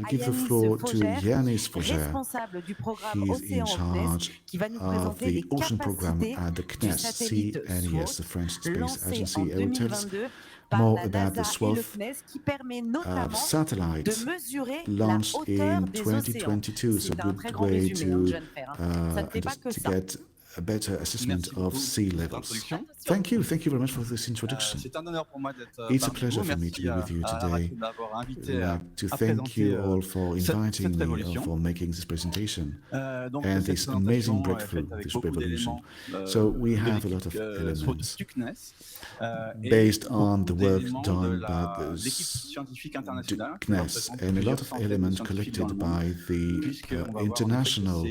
I give the floor to Yannice FAUGERE. He's in charge of the ocean program at the CNES, CNES, the French Space Agency. It will tell us more about the Swath satellite launched in 2022. So good way to get a better assessment of sea levels. Thank you very much for this introduction. It's a pleasure for me to be with you today. I'd like to thank you all for inviting me or for making this presentation and this amazing breakthrough, this revolution. So we have a lot of elements based on the work done by the CNES and a lot of elements collected by the international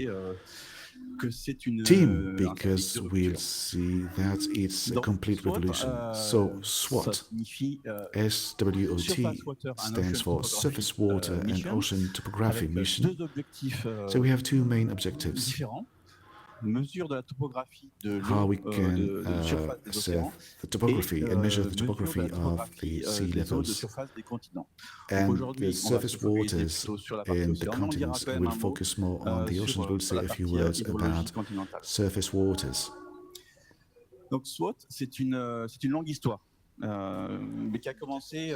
team, because we'll see that it's a complete revolution. So SWOT, SWOT, stands for Surface Water and Ocean Topography Mission. So we have two main objectives: how we can observe the topography and measure the topography of the sea levels and the surface waters in the continents. We'll focus more on the oceans. We'll say a few words about surface waters. Donc SWOT, c'est une longue histoire. Mais qui a commencé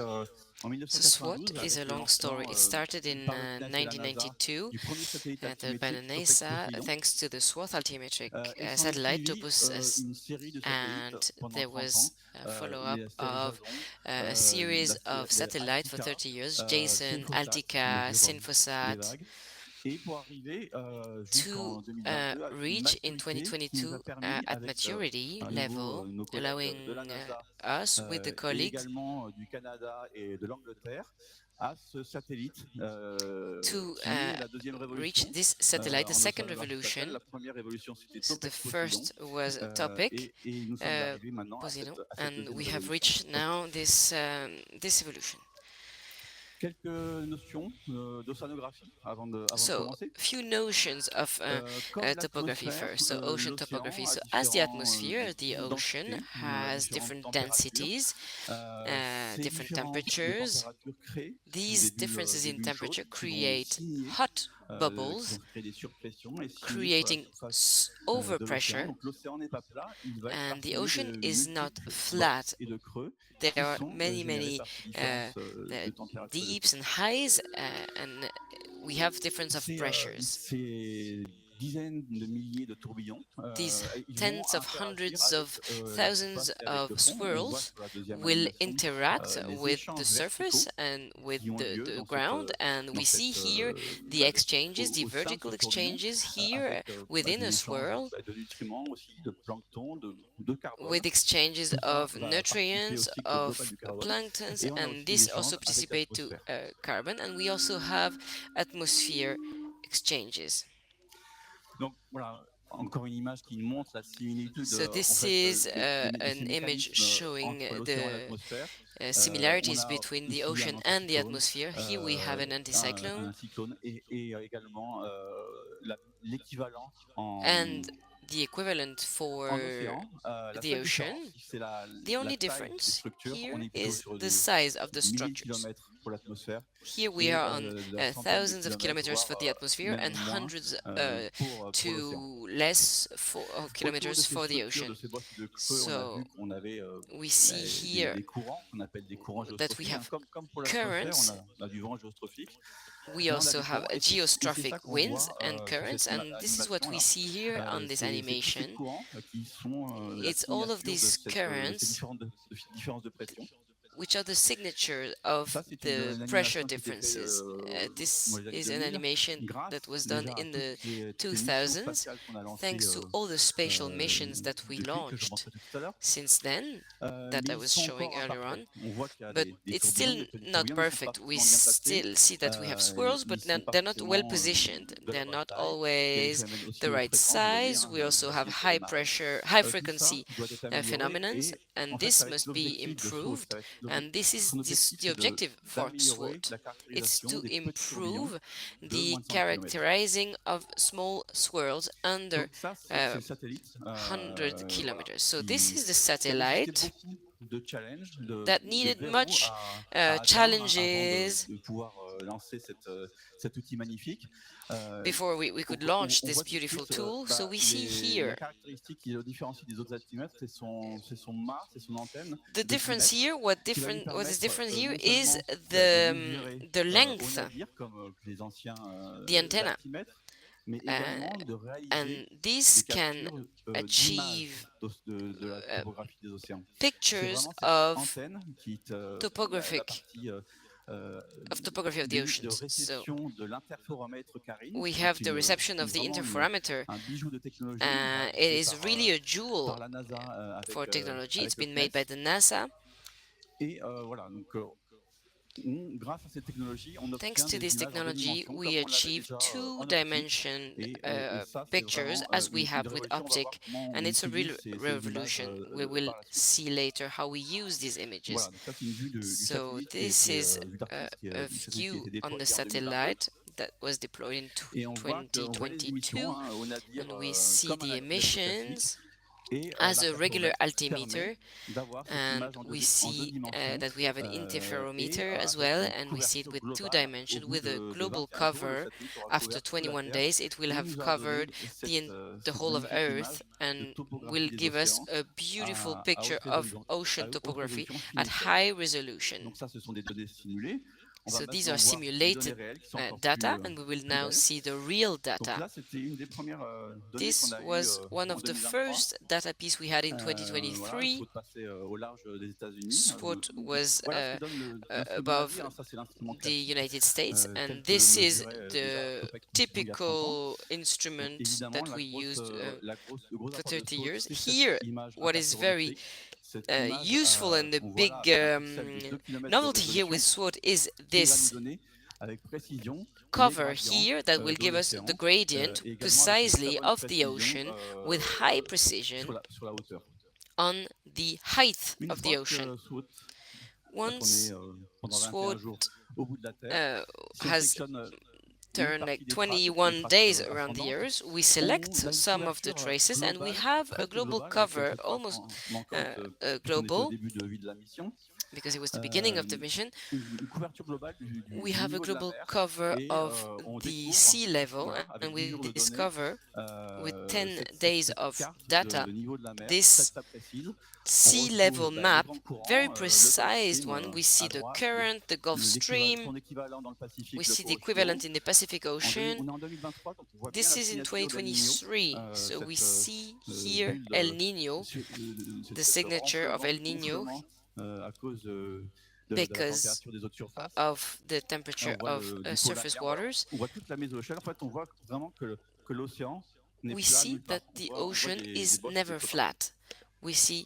en 1992. SWOT is a long story. It started in 1992 by the NASA, thanks to the Swath Altimetry satellite Topus, and there was a follow-up of a series of satellites for 30 years, Jason, Altica, Synfosat, to reach in 2022 at maturity level, allowing us with the colleagues to reach this satellite, the second revolution. So the first was a topic, and we have reached now this evolution. So, few notions of topography first. So, ocean topography. So, as the atmosphere, the ocean has different densities, different temperatures. These differences in temperature create hot bubbles, creating overpressure, and the ocean is not flat. There are many deeps and highs, and we have difference of pressures. These tens of hundreds of thousands of swirls will interact with the surface and with the ground, and we see here the exchanges, the vertical exchanges here within a swirl, with exchanges of nutrients, of planktons, and this also participate to carbon, and we also have atmosphere exchanges. So this is an image showing the similarities between the ocean and the atmosphere. Here we have an anticyclone and the equivalent for the ocean. The only difference here is the size of the structures. Here we are on thousands of kilometers for the atmosphere and hundreds to less kilometers for the ocean. So we see here that we have currents. We also have geostrophic winds and currents, and this is what we see here on this animation. It's all of these currents which are the signature of the pressure differences. This is an animation that was done in the 2000s, thanks to all the spatial missions that we launched since then, that I was showing earlier on. But it's still not perfect. We still see that we have swirls, but they're not well positioned. They're not always the right size. We also have high pressure, high frequency phenomena, and this must be improved. And this is the objective for SWOT. It's to improve the characterizing of small swirls under 100 kilometers. So this is the satellite that needed much challenges lancer cet outil magnifique. Before we could launch this beautiful tool. So we see here la caractéristique qui le différencie des autres altimètres, c'est son mât, c'est son antenne. the difference here. What is different here is the length, les anciens the antenna, altimètres, mais également de and réaliser this des can captures achieve de la topographie des océans. pictures of topography of the oceans. So we have the reception of the interferometer. It is really a jewel for technology. It's been made by the NASA. Thanks to this technology, we achieve two-dimension pictures as we have with optic, and it's a real revolution. We will see later how we use these images. So this is a view on the satellite that was deployed in 2022, and we see the emissions as a regular altimeter, and we see that we have an interferometer as well, and we see it with two dimensions with a global cover. After 21 days it will have covered the whole of Earth and will give us a beautiful picture of ocean topography at high resolution. So these are simulated data, and we will now see the real data. This was one of the first data piece we had in 2023. Swath was above the United States, and this is the typical instrument that we used for 30 years. Here, what is very useful and the big novelty here with Swath is this cover here that will give us the gradient precisely of the ocean with high precision on the height of the ocean. Once Swath has turned like 21 days around the Earth, we select some of the traces and we have a global cover, almost global, because it was the beginning of the mission. We have a global cover of the sea level, and we discover with 10 days of data this sea level map, very precise one. We see the current, the Gulf Stream, we see the equivalent in the Pacific Ocean. This is in 2023, so we see here El Nino, the signature of El Nino, because of the temperature of surface waters. We see that the ocean is never flat. We see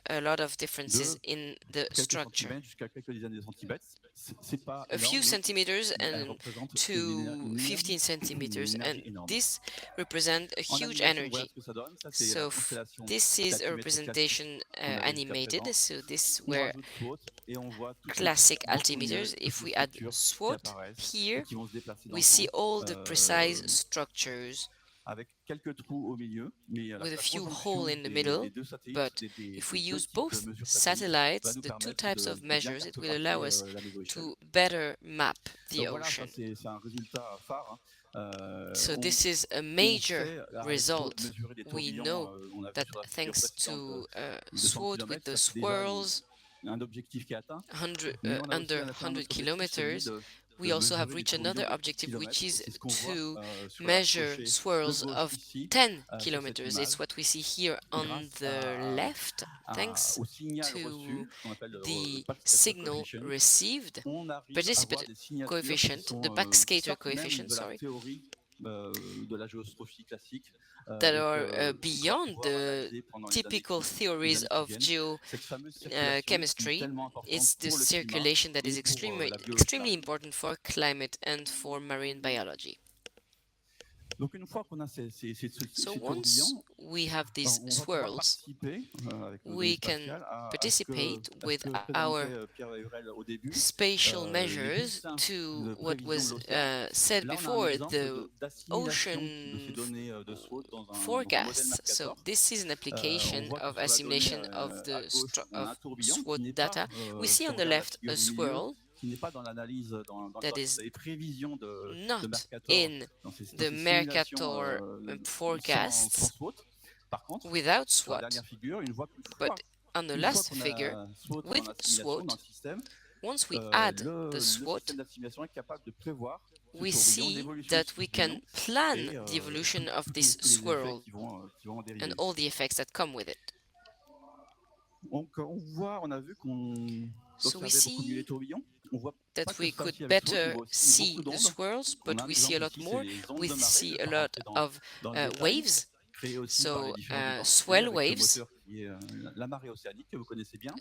a lot of differences in the structure. A few centimeters and to 15 centimeters, and this represents a huge energy. So this is a representation animated, so these were classic altimeters. If we add Swath here, we see all the precise structures with a few holes in the middle, but if we use both satellites, the two types of measures, it will allow us to better map the ocean. So this is a major result. We know that thanks to Swath with the swirls, under 100 kilometers, we also have reached another objective, which is to measure swirls of 10 kilometers. It's what we see here on the left. Thanks to the signal received, precipitate coefficient, the backscatter coefficient, sorry, that are beyond the typical theories of geochemistry. It's the circulation that is extremely important for climate and for marine biology. So once we have these swirls, we can participate with our spatial measures to what was said before, the ocean forecasts. So this is an application of assimilation of the Swath data. We see on the left a swirl that is not in the Mercator forecasts without SWOT. But on the last figure, with SWOT, once we add the SWOT, we see that we can plan the evolution of this swirl and all the effects that come with it. So we see that we could better see the swirls, but we see a lot more. We see a lot of waves, so swell waves.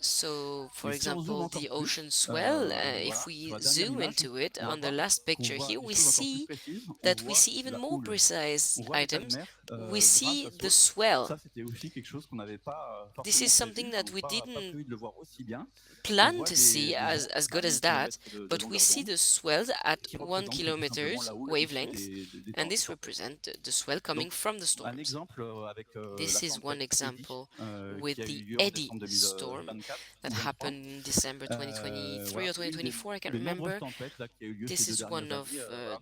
So, for example, the ocean swell, if we zoom into it on the last picture here, we see that we see even more precise items. We see the swell. This is something that we didn't plan to see as good as that, but we see the swells at 1 kilometer's wavelength, and this represents the swell coming from the storms. This is one example with the Eddy storm that happened in December 2023 or 2024, I can't remember. This is one of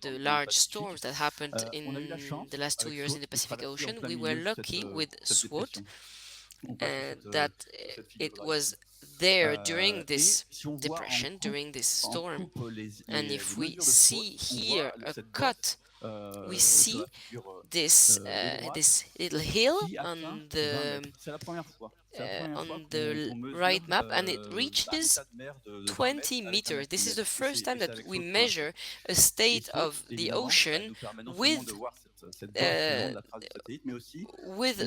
the large storms that happened in the last 2 years in the Pacific Ocean. We were lucky with SWOT that it was there during this depression, during this storm. And if we see here a cut, we see this this little hill on the right map, and it reaches 20 meters. This is the first time that we measure a state of the ocean with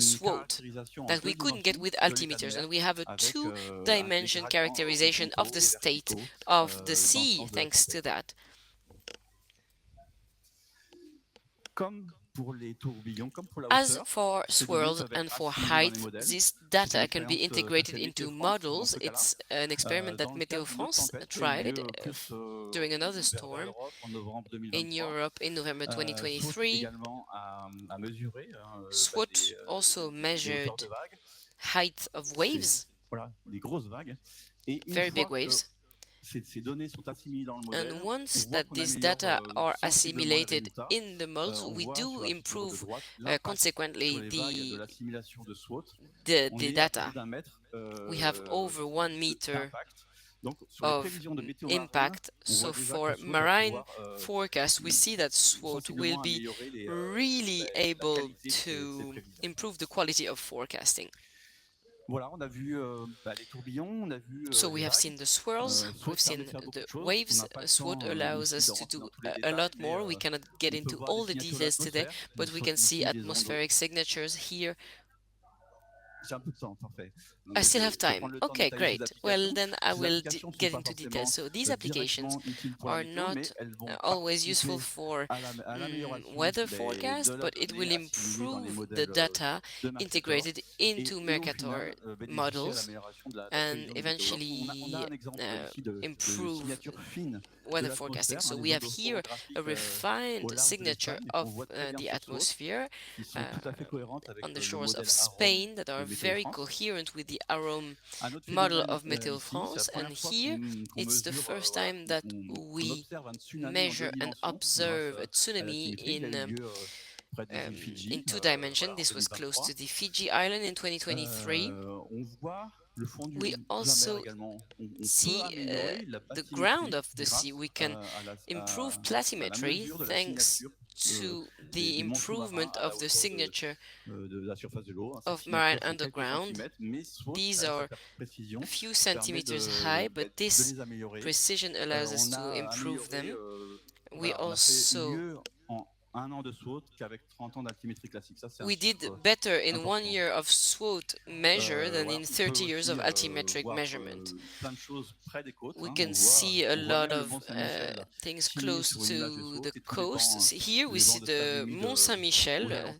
SWOT that we couldn't get with altimeters, and we have a two-dimension characterization of the state of the sea thanks to that. As for swirls and for height, this data can be integrated into models. It's an experiment that Météo France tried during another storm in Europe in November 2023. SWOT also measured height of waves, very big waves. And once that these data are assimilated in the models, we do improve consequently the data. We have over 1 meter of impact. So for marine forecast, we see that SWOT will be really able to improve the quality of forecasting. So we have seen the swirls, we've seen the waves. SWOT allows us to do a lot more. We cannot get into all the details today, but we can see atmospheric signatures here. I still have time. Okay, great. Well, then I will get into details. So these applications are not always useful for weather forecast, but it will improve the data integrated into Mercator models and eventually improve weather forecasting. So we have here a refined signature of the atmosphere on the shores of Spain that are very coherent with the AROM model of Météo France. And here it's the first time that we measure and observe a tsunami in 2 dimensions. This was close to the Fiji Island in 2023. We also see the ground of the sea. We can improve platimetry thanks to the improvement of the signature of marine underground. These are a few centimeters high, but this precision allows us to improve them. We also we did better in 1 year of SWOT measure than in 30 years of altimetric measurement. We can see a lot of things close to the coast. Here we see the Mont Saint-Michel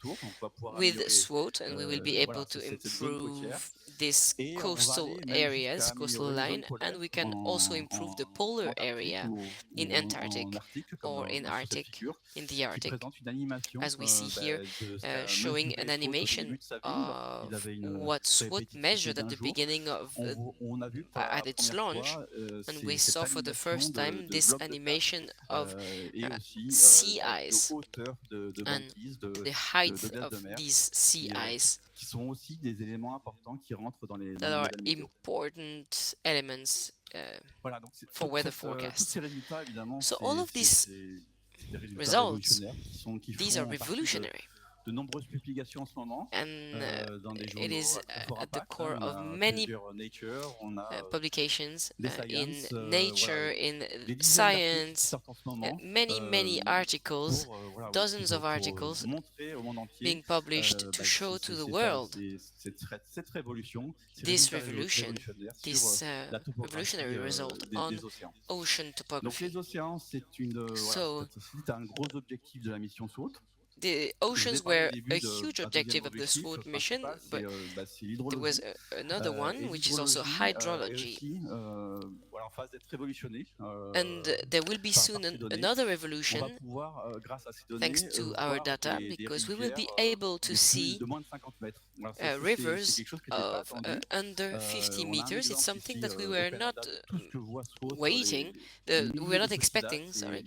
with SWOT, and we will be able to improve these coastal areas, coastal line, and we can also improve the polar area in Antarctic or in Arctic, in the Arctic, as we see here, showing an animation of what SWOT measured at the beginning of at its launch, and we saw for the first time this animation of sea ice and the height of these sea ice that are important elements for weather forecasts. So all of these results, these are revolutionary. And it is at the core of many publications in Nature, in Science, many articles, dozens of articles being published to show to the world this revolution, this revolutionary result on ocean topography. So the oceans were a huge objective of the SWOT mission, but there was another one, which is also hydrology. And there will be soon another revolution, thanks to our data, because we will be able to see rivers of under 50 meters. It's something that we were not waiting, we were not expecting, sorry.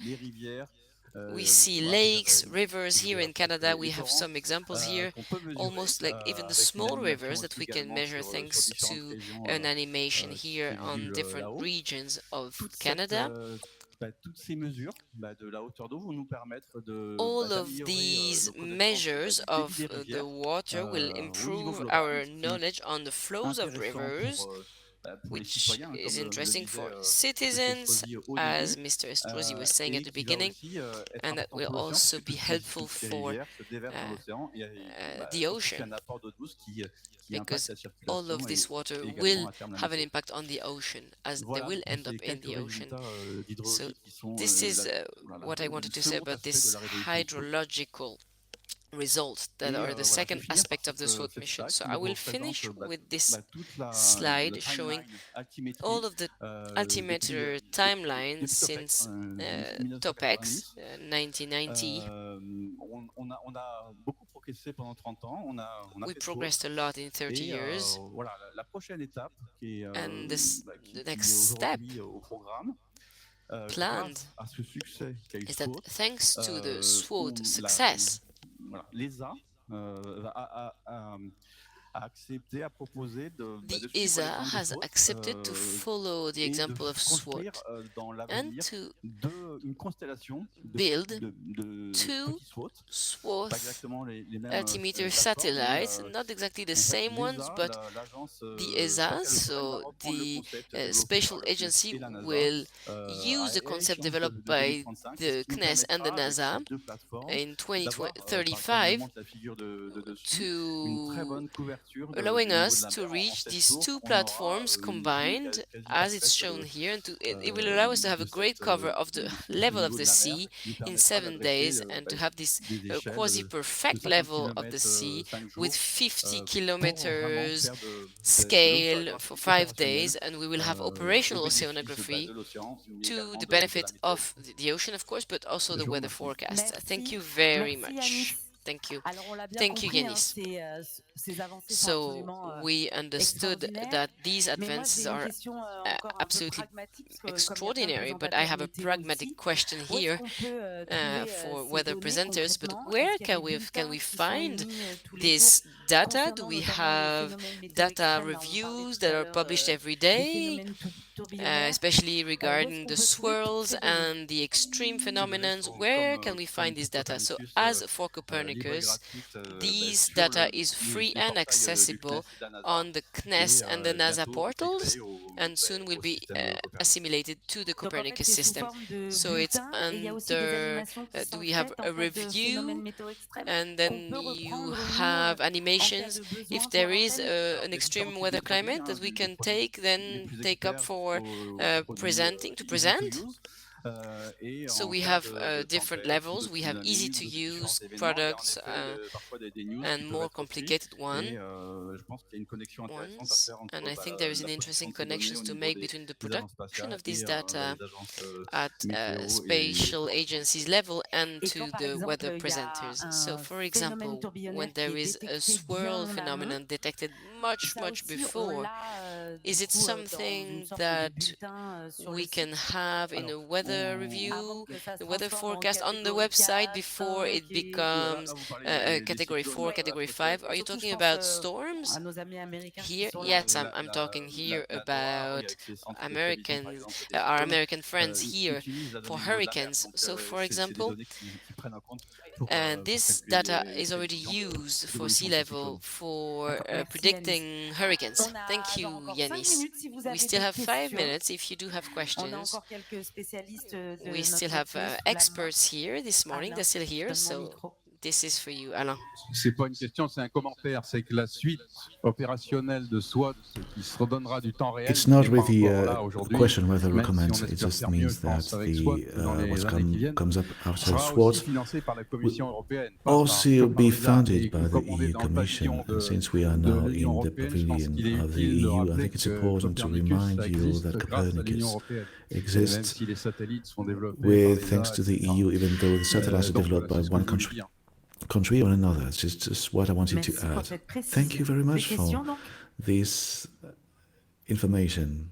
We see lakes, rivers here in Canada. We have some examples here, almost like even the small rivers that we can measure thanks to an animation here on different regions of Canada. All of these measures of the water will improve our knowledge on the flows of rivers, which is interesting for citizens, as Mr. Estrosi was saying at the beginning, and that will also be helpful for the ocean, because all of this water will have an impact on the ocean, as they will end up in the ocean. So this is what I wanted to say about this hydrological results that are the second aspect of the SWOT mission. So I will finish with this slide showing all of the altimeter timelines since TOPEX 1990. We progressed a lot in 30 years. And the next step planned is that thanks to the SWOT success, the ESA has accepted to follow the example of SWOT and to build two SWOT altimeter satellites, not exactly the same ones, but the ESA, so the Spatial Agency, will use the concept developed by the CNES and the NASA in 2035 to allowing us to reach these two platforms combined, as it's shown here, and it will allow us to have a great cover of the level of the sea in 7 days, and to have this quasi-perfect level of the sea with 50 kilometers scale for 5 days, and we will have operational oceanography to the benefit of the ocean, of course, but also the weather forecast. Thank you very much. Thank you. Thank you, Yannice. So we understood that these advances are absolutely extraordinary, but I have a pragmatic question here for weather presenters. But where can we find this data? Do we have data reviews that are published every day, especially regarding the swirls and the extreme phenomena? Where can we find this data? So as for Copernicus, these data is free and accessible on the CNES and the NASA portals, and soon will be assimilated to the Copernicus system. So it's under, do we have a review, and then you have animations. If there is an extreme weather climate that we can take up for to present, So we have different levels. We have easy to use products and more complicated ones. And I think there is an interesting connection to make between the production of this data at spatial agencies level and to the weather presenters. So for example, when there is a swirl phenomenon detected much before, is it something that we can have in a weather review, the weather forecast on the website before it becomes category 4, category 5? Are you talking about storms here? Yes, I'm talking here about Americans, our American friends here for hurricanes. So for example, this data is already used for sea level for predicting hurricanes. Thank you, Yannice. We still have 5 minutes if you do have questions. We still have experts here this morning. They're still here, so this is for you, Alain. C'est pas une question, c'est un commentaire. C'est que la suite opérationnelle de SWOT qui se redonnera du temps réel. It's not really a question whether we comment. It just means that what comes up after SWOT will also be funded by the EU Commission. Since we are now in the pavilion of the EU, I think it's important to remind you that Copernicus exists with thanks to the EU, even though the satellites are developed by one country or another. It's just what I wanted to add. Thank you very much for this information.